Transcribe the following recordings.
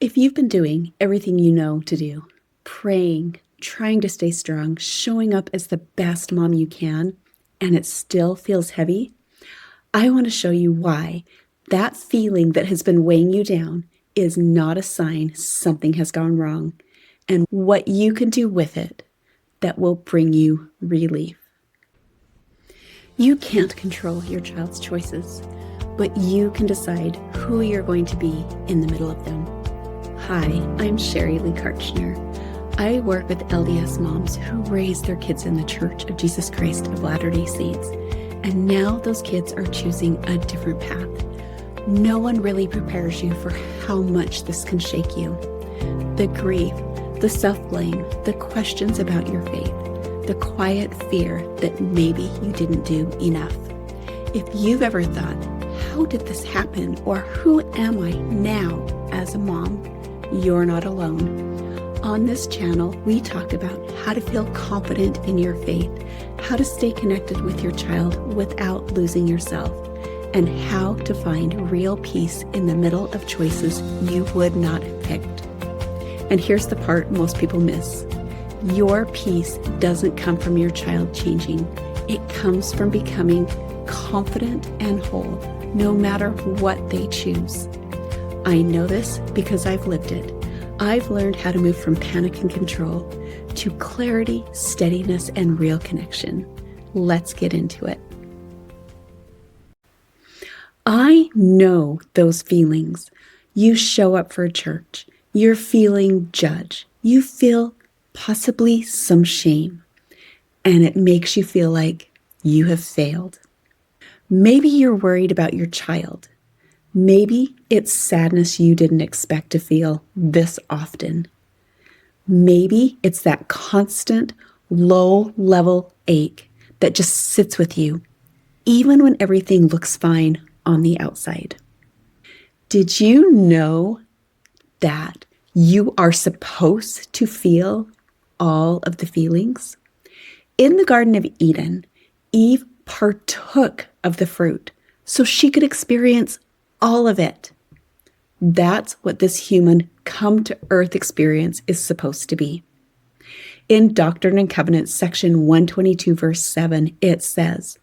If you've been doing everything you know to do, praying, trying to stay strong, showing up as the best mom you can, and it still feels heavy, I want to show you why that feeling that has been weighing you down is not a sign something has gone wrong, and what you can do with it that will bring you relief. You can't control your child's choices, but you can decide who you're going to be in the middle of them. Hi, I'm Sherry Lee Karchner. I work with LDS moms who raise their kids in the Church of Jesus Christ of Latter-day Saints, and now those kids are choosing a different path. No one really prepares you for how much this can shake you. The grief, the self-blame, the questions about your faith, the quiet fear that maybe you didn't do enough. If you've ever thought, how did this happen? Or who am I now as a mom? You're not alone. On this channel, we talk about how to feel confident in your faith, how to stay connected with your child without losing yourself, and how to find real peace in the middle of choices you would not have picked. And here's the part most people miss. Your peace doesn't come from your child changing. It comes from becoming confident and whole, no matter what they choose. I know this because I've lived it. I've learned how to move from panic and control to clarity, steadiness, and real connection. Let's get into it. I know those feelings. You show up for church. You're feeling judged. You feel possibly some shame, and it makes you feel like you have failed. Maybe you're worried about your child. Maybe it's sadness you didn't expect to feel this often. Maybe it's that constant low-level ache that just sits with you, even when everything looks fine on the outside. Did you know that you are supposed to feel all of the feelings? In the Garden of Eden, Eve partook of the fruit so she could experience all of it. That's what this human come to earth experience is supposed to be. In Doctrine and Covenants, section 122, verse 7, it says,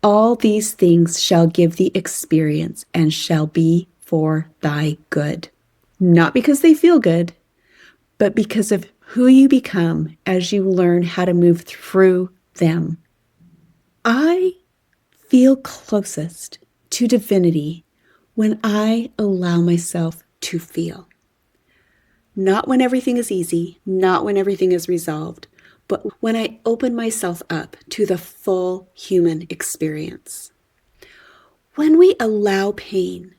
"All these things shall give thee experience and shall be for thy good." Not because they feel good, but because of who you become as you learn how to move through them. I feel closest to divinity when I allow myself to feel. Not when everything is easy, not when everything is resolved, but when I open myself up to the full human experience. When we allow pain,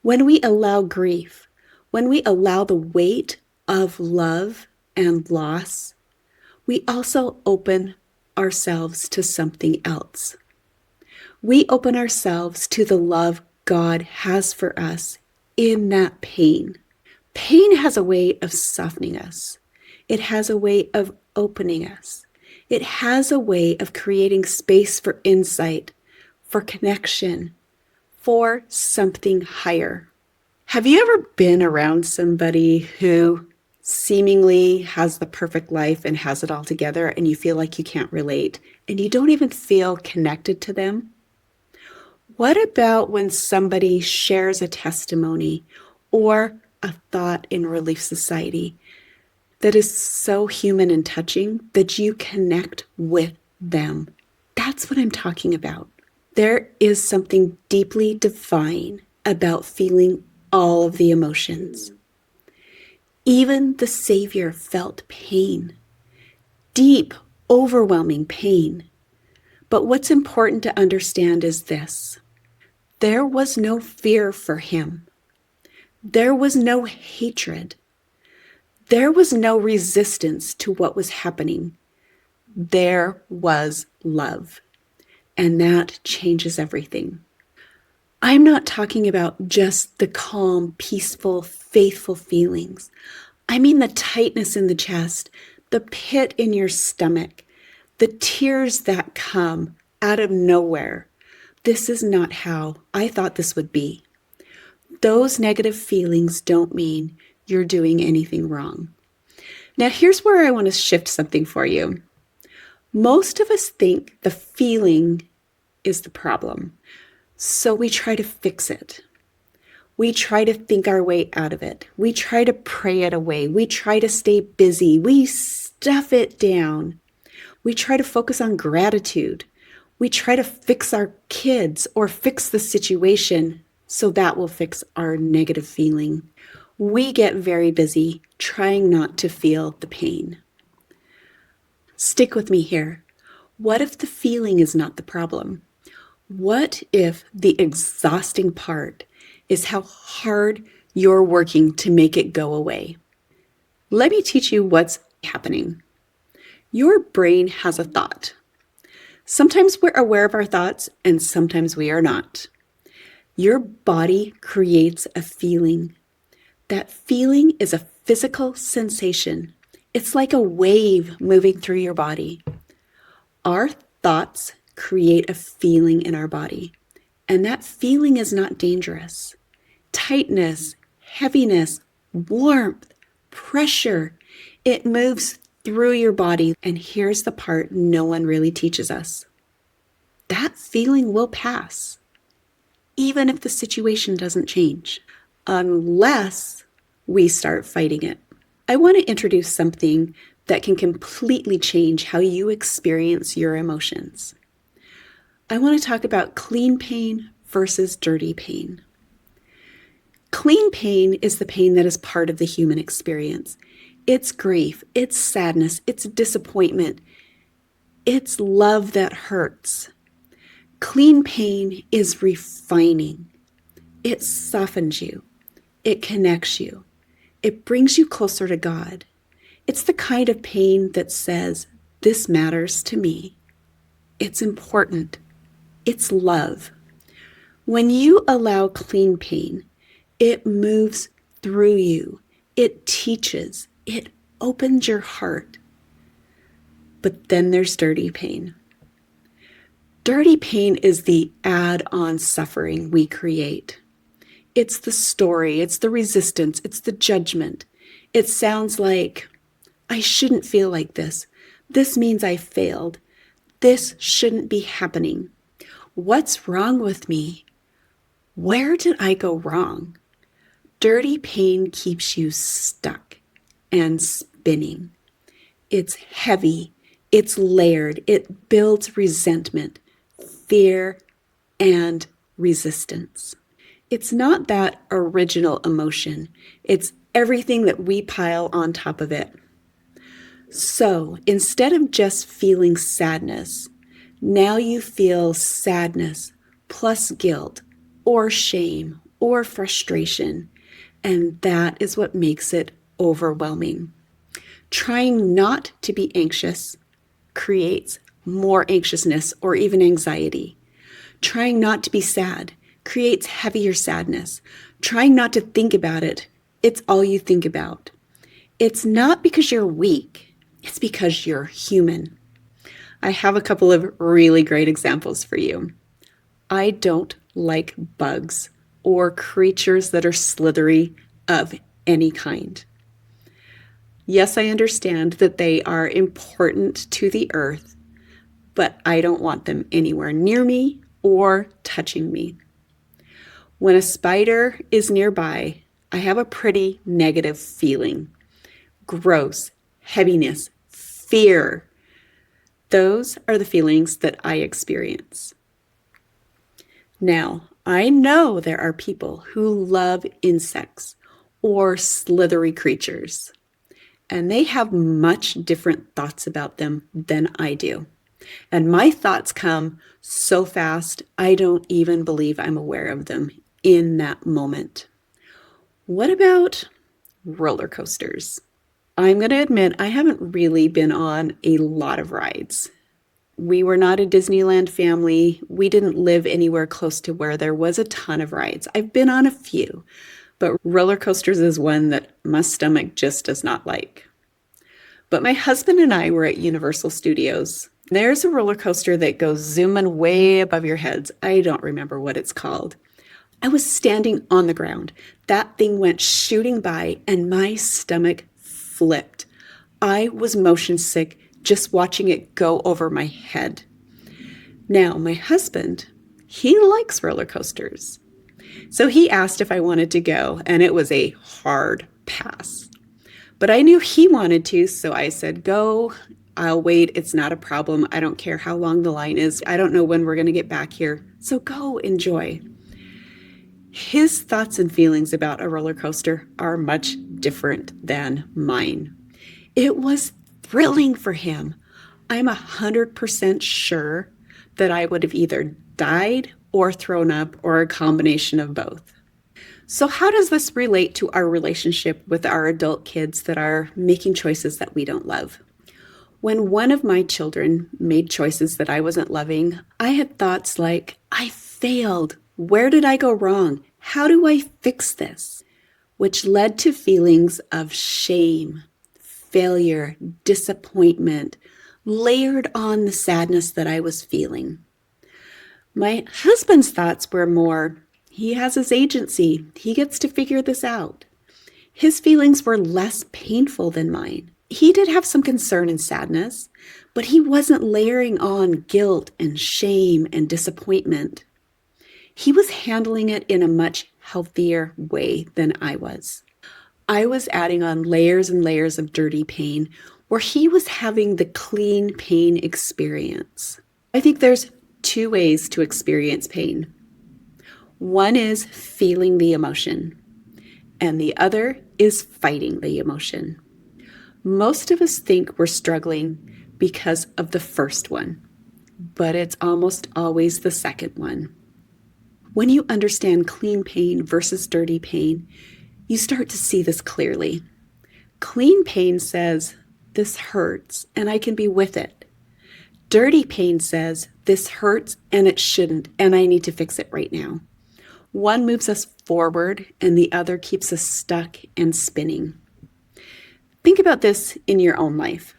when we allow grief, when we allow the weight of love and loss, we also open ourselves to something else. We open ourselves to the love God has for us in that pain. Pain has a way of softening us. It has a way of opening us. It has a way of creating space for insight, for connection, for something higher. Have you ever been around somebody who seemingly has the perfect life and has it all together, and you feel like you can't relate and you don't even feel connected to them? What about when somebody shares a testimony or a thought in Relief Society that is so human and touching that you connect with them? That's what I'm talking about. There is something deeply divine about feeling all of the emotions. Even the Savior felt pain, deep, overwhelming pain. But what's important to understand is this: there was no fear for him. There was no hatred. There was no resistance to what was happening. There was love. And that changes everything. I'm not talking about just the calm, peaceful, faithful feelings. I mean the tightness in the chest, the pit in your stomach, the tears that come out of nowhere. This is not how I thought this would be. Those negative feelings don't mean you're doing anything wrong. Now, here's where I want to shift something for you. Most of us think the feeling is the problem, so we try to fix it. We try to think our way out of it. We try to pray it away. We try to stay busy. We stuff it down. We try to focus on gratitude. We try to fix our kids or fix the situation so that will fix our negative feeling. We get very busy trying not to feel the pain. Stick with me here. What if the feeling is not the problem? What if the exhausting part is how hard you're working to make it go away? Let me teach you what's happening. Your brain has a thought. Sometimes we're aware of our thoughts and sometimes we are not. Your body creates a feeling. That feeling is a physical sensation. It's like a wave moving through your body. Our thoughts create a feeling in our body, and that feeling is not dangerous. Tightness, heaviness, warmth, pressure, it moves through your body. And here's the part no one really teaches us. That feeling will pass, even if the situation doesn't change, unless we start fighting it. I want to introduce something that can completely change how you experience your emotions. I want to talk about clean pain versus dirty pain. Clean pain is the pain that is part of the human experience. It's grief, it's sadness, it's disappointment, it's love that hurts. Clean pain is refining. It softens you. It connects you. It brings you closer to God. It's the kind of pain that says, this matters to me. It's important. It's love. When you allow clean pain, it moves through you. It teaches. It opens your heart. But then there's dirty pain. Dirty pain is the add-on suffering we create. It's the story, it's the resistance, it's the judgment. It sounds like, I shouldn't feel like this. This means I failed. This shouldn't be happening. What's wrong with me? Where did I go wrong? Dirty pain keeps you stuck and spinning. It's heavy, it's layered, it builds resentment, fear, and resistance. It's not that original emotion. It's everything that we pile on top of it. So instead of just feeling sadness, now you feel sadness plus guilt or shame or frustration. And that is what makes it overwhelming. Trying not to be anxious creates more anxiousness or even anxiety. Trying not to be sad creates heavier sadness. Trying not to think about it, it's all you think about. It's not because you're weak, it's because you're human. I have a couple of really great examples for you. I don't like bugs or creatures that are slithery of any kind. Yes, I understand that they are important to the earth, but I don't want them anywhere near me or touching me. When a spider is nearby, I have a pretty negative feeling. Gross, heaviness, fear. Those are the feelings that I experience. Now, I know there are people who love insects or slithery creatures, and they have much different thoughts about them than I do. And my thoughts come so fast, I don't even believe I'm aware of them in that moment. What about roller coasters? I'm going to admit I haven't really been on a lot of rides. We were not a Disneyland family. We didn't live anywhere close to where there was a ton of rides. I've been on a few, but roller coasters is one that my stomach just does not like. But my husband and I were at Universal Studios. There's a roller coaster that goes zooming way above your heads. I don't remember what it's called. I was standing on the ground. That thing went shooting by and my stomach flipped. I was motion sick just watching it go over my head. Now, my husband, he likes roller coasters. So he asked if I wanted to go, and it was a hard pass. But I knew he wanted to, so I said, go. I'll wait. It's not a problem. I don't care how long the line is. I don't know when we're going to get back here. So go enjoy. His thoughts and feelings about a roller coaster are much different than mine. It was thrilling for him. I'm 100% sure that I would have either died or thrown up or a combination of both. So, how does this relate to our relationship with our adult kids that are making choices that we don't love? When one of my children made choices that I wasn't loving, I had thoughts like, I failed. Where did I go wrong? How do I fix this? Which led to feelings of shame, failure, disappointment, layered on the sadness that I was feeling. My husband's thoughts were more, he has his agency. He gets to figure this out. His feelings were less painful than mine. He did have some concern and sadness, but he wasn't layering on guilt and shame and disappointment. He was handling it in a much healthier way than I was. I was adding on layers and layers of dirty pain where he was having the clean pain experience. I think there's two ways to experience pain. One is feeling the emotion, and the other is fighting the emotion. Most of us think we're struggling because of the first one, but it's almost always the second one. When you understand clean pain versus dirty pain, you start to see this clearly. Clean pain says, this hurts and I can be with it. Dirty pain says, this hurts and it shouldn't, and I need to fix it right now. One moves us forward and the other keeps us stuck and spinning. Think about this in your own life.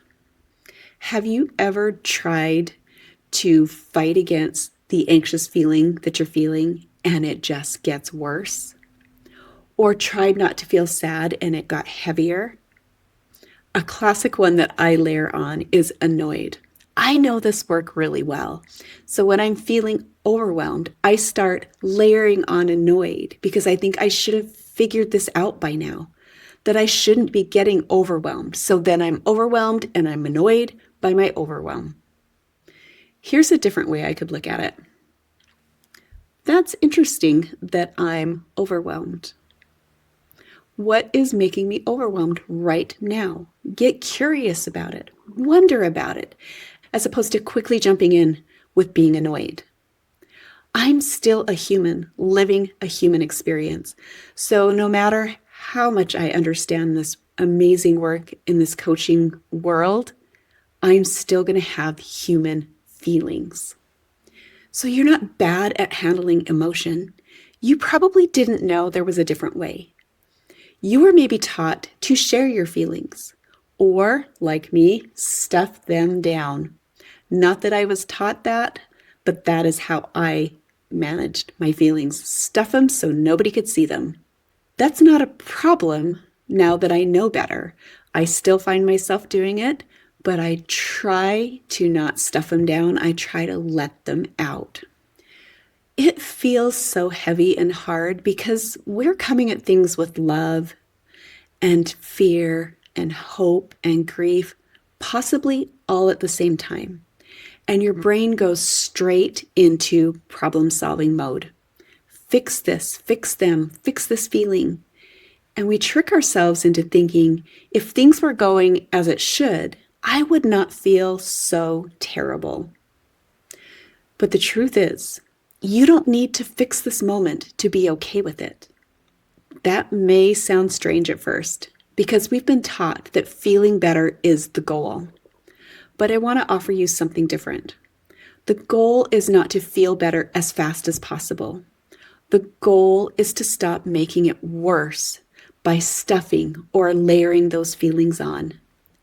Have you ever tried to fight against the anxious feeling that you're feeling and it just gets worse? Or tried not to feel sad and it got heavier? A classic one that I layer on is annoyed. I know this work really well. So when I'm feeling overwhelmed, I start layering on annoyed because I think I should have figured this out by now, that I shouldn't be getting overwhelmed. So then I'm overwhelmed and I'm annoyed by my overwhelm. Here's a different way I could look at it. That's interesting that I'm overwhelmed. What is making me overwhelmed right now? Get curious about it. Wonder about it, as opposed to quickly jumping in with being annoyed. I'm still a human living a human experience. So no matter how much I understand this amazing work in this coaching world, I'm still going to have human feelings. So you're not bad at handling emotion. You probably didn't know there was a different way. You were maybe taught to share your feelings, or, like me, stuff them down. Not that I was taught that, but that is how I managed my feelings. Stuff them so nobody could see them. That's not a problem now that I know better. I still find myself doing it, but I try to not stuff them down. I try to let them out. It feels so heavy and hard because we're coming at things with love and fear and hope and grief, possibly all at the same time. And your brain goes straight into problem-solving mode. Fix this, fix them, fix this feeling. And we trick ourselves into thinking, if things were going as it should, I would not feel so terrible. But the truth is, you don't need to fix this moment to be okay with it. That may sound strange at first, because we've been taught that feeling better is the goal. But I want to offer you something different. The goal is not to feel better as fast as possible. The goal is to stop making it worse by stuffing or layering those feelings on.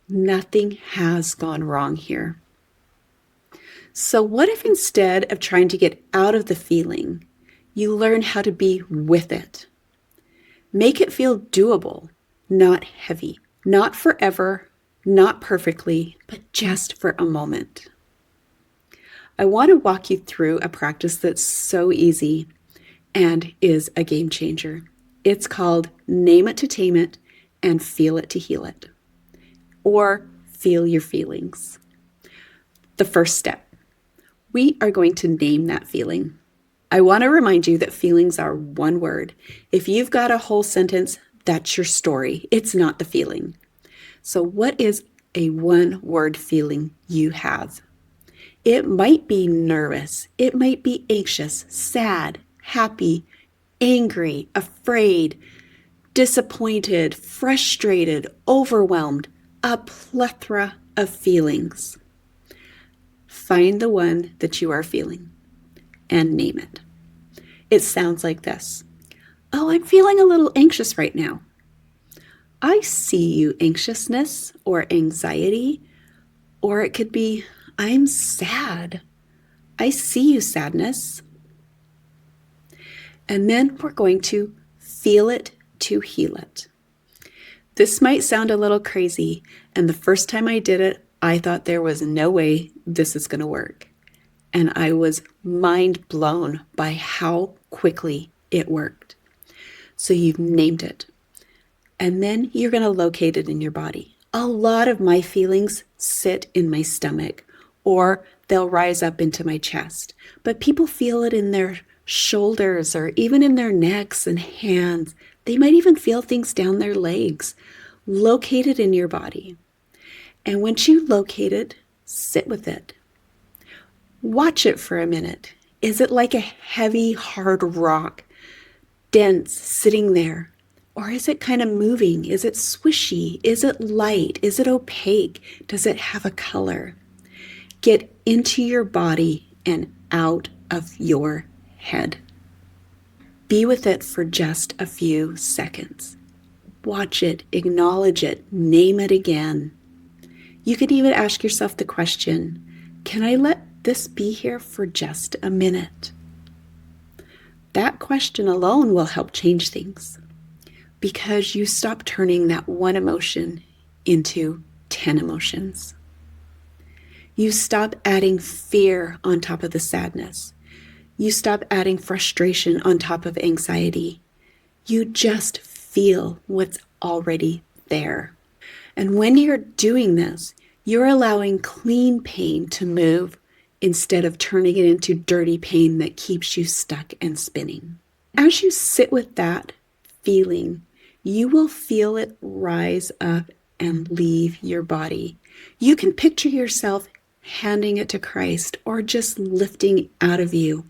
Nothing has gone wrong here. So what if instead of trying to get out of the feeling, You learn how to be with it. Make it feel doable, not heavy, not forever, not perfectly, but just for a moment. I want to walk you through a practice that's so easy and is a game changer. It's called Name It to Tame It and Feel It to Heal It, or Feel Your Feelings. The first step, we are going to name that feeling. I want to remind you that feelings are one word. If you've got a whole sentence, that's your story. It's not the feeling. So what is a one-word feeling you have? It might be nervous. It might be anxious, sad, happy, angry, afraid, disappointed, frustrated, overwhelmed, a plethora of feelings. Find the one that you are feeling and name it. It sounds like this. Oh, I'm feeling a little anxious right now. I see you, anxiousness or anxiety. Or it could be, I'm sad. I see you, sadness. And then we're going to feel it to heal it. This might sound a little crazy, and the first time I did it, I thought there was no way this is going to work. And I was mind blown by how quickly it worked. So you've named it. And then you're going to locate it in your body. A lot of my feelings sit in my stomach, or they'll rise up into my chest. But people feel it in their shoulders or even in their necks and hands. They might even feel things down their legs. Locate it in your body. And once you locate it, sit with it. Watch it for a minute. Is it like a heavy, hard rock, dense, sitting there? Or is it kind of moving? Is it swishy? Is it light? Is it opaque? Does it have a color? Get into your body and out of your head. Be with it for just a few seconds. Watch it, acknowledge it, name it again. You could even ask yourself the question, can I let this be here for just a minute? That question alone will help change things, because you stop turning that one emotion into 10 emotions. You stop adding fear on top of the sadness. You stop adding frustration on top of anxiety. You just feel what's already there. And when you're doing this, you're allowing clean pain to move instead of turning it into dirty pain that keeps you stuck and spinning. As you sit with that feeling, you will feel it rise up and leave your body. You can picture yourself handing it to Christ or just lifting out of you.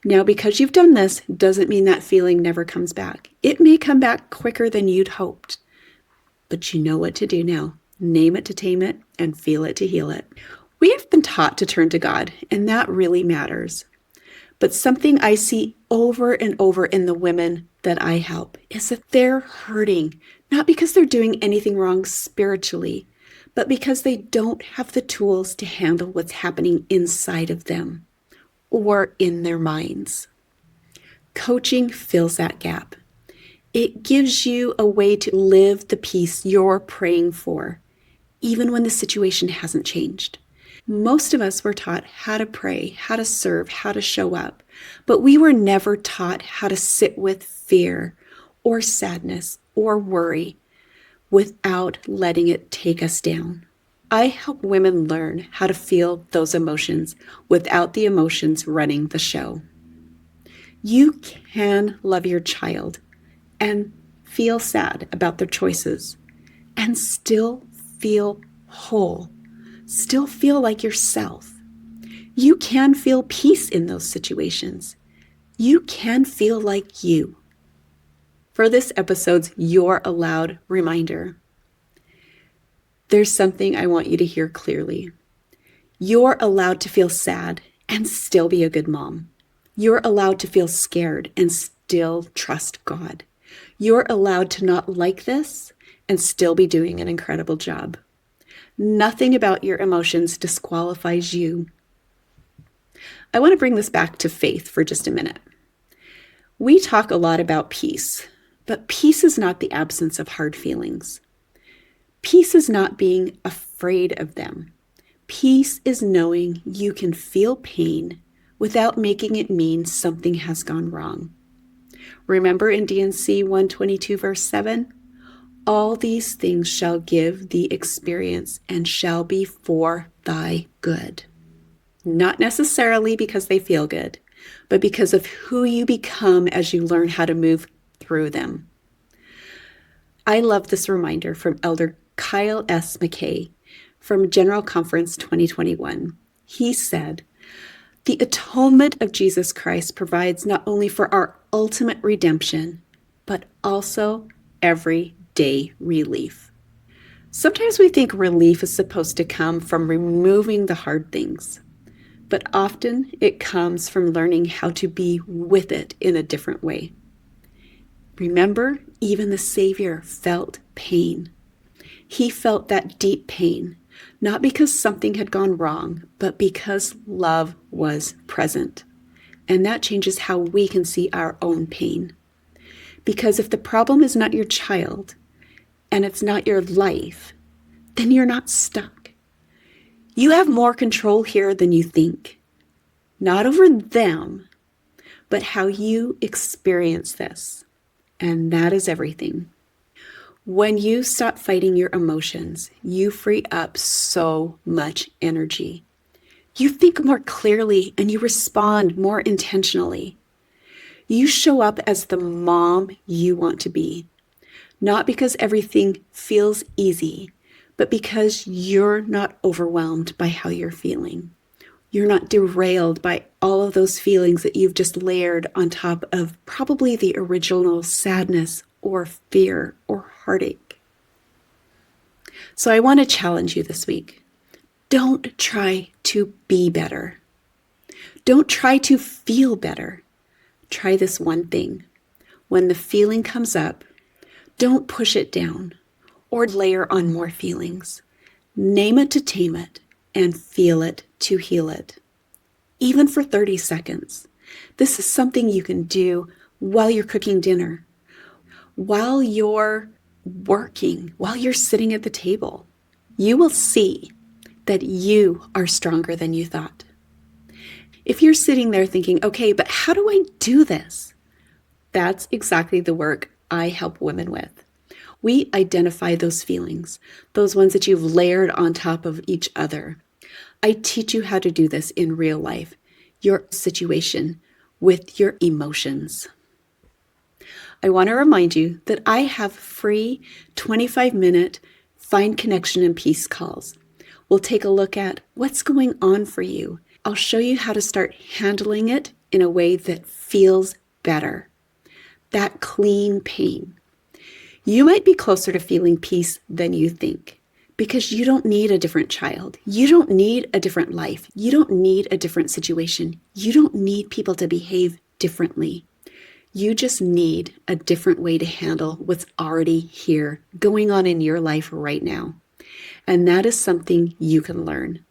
Now, because you've done this, doesn't mean that feeling never comes back. It may come back quicker than you'd hoped, but you know what to do now. Name it to tame it and feel it to heal it. We have been taught to turn to God, and that really matters. But something I see over and over in the women that I help is that they're hurting, not because they're doing anything wrong spiritually, but because they don't have the tools to handle what's happening inside of them or in their minds. Coaching fills that gap. It gives you a way to live the peace you're praying for, even when the situation hasn't changed. Most of us were taught how to pray, how to serve, how to show up, but we were never taught how to sit with fear or sadness or worry without letting it take us down. I help women learn how to feel those emotions without the emotions running the show. You can love your child and feel sad about their choices and still feel whole, still feel like yourself. You can feel peace in those situations. You can feel like you. For this episode's You're Allowed reminder, there's something I want you to hear clearly. You're allowed to feel sad and still be a good mom. You're allowed to feel scared and still trust God. You're allowed to not like this and still be doing an incredible job. Nothing about your emotions disqualifies you. I want to bring this back to faith for just a minute. We talk a lot about peace, but peace is not the absence of hard feelings. Peace is not being afraid of them. Peace is knowing you can feel pain without making it mean something has gone wrong. Remember in D&C 122 verse 7? All these things shall give thee experience and shall be for thy good. Not necessarily because they feel good, but because of who you become as you learn how to move through them. I love this reminder from Elder Kyle S. McKay from General Conference 2021. He said, "The atonement of Jesus Christ provides not only for our ultimate redemption, but also everyday relief." Sometimes we think relief is supposed to come from removing the hard things, but often it comes from learning how to be with it in a different way. Remember, even the Savior felt pain. He felt that deep pain, not because something had gone wrong, but because love was present. And that changes how we can see our own pain. Because if the problem is not your child, and it's not your life, then you're not stuck. You have more control here than you think. Not over them, but how you experience this. And that is everything. When you stop fighting your emotions, you free up so much energy. You think more clearly and you respond more intentionally. You show up as the mom you want to be, not because everything feels easy, but because you're not overwhelmed by how you're feeling. You're not derailed by all of those feelings that you've just layered on top of probably the original sadness or fear or heartache. So I want to challenge you this week. Don't try to be better. Don't try to feel better. Try this one thing. When the feeling comes up, don't push it down or layer on more feelings. Name it to tame it and feel it to heal it. Even for 30 seconds. This is something you can do while you're cooking dinner, while you're working, while you're sitting at the table. You will see that you are stronger than you thought. If you're sitting there thinking, okay, but how do I do this? That's exactly the work I help women with. We identify those feelings, those ones that you've layered on top of each other. I teach you how to do this in real life, your situation with your emotions. I want to remind you that I have free 25-minute Find Connection and Peace calls. We'll take a look at what's going on for you. I'll show you how to start handling it in a way that feels better. That clean pain. You might be closer to feeling peace than you think because you don't need a different child. You don't need a different life. You don't need a different situation. You don't need people to behave differently. You just need a different way to handle what's already here, going on in your life right now. And that is something you can learn.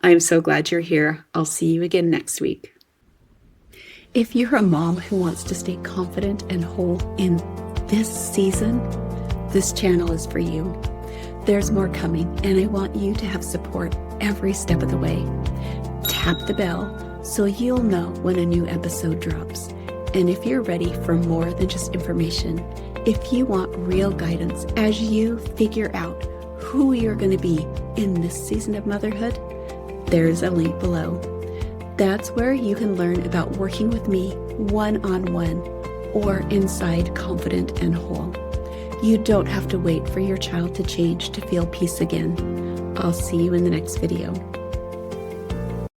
I'm so glad you're here. I'll see you again next week. If you're a mom who wants to stay confident and whole in this season, this channel is for you. There's more coming, and I want you to have support every step of the way. Tap the bell so you'll know when a new episode drops. And if you're ready for more than just information, if you want real guidance as you figure out who you're going to be in this season of motherhood, there's a link below. That's where you can learn about working with me one-on-one or inside Confident and Whole. You don't have to wait for your child to change to feel peace again. I'll see you in the next video.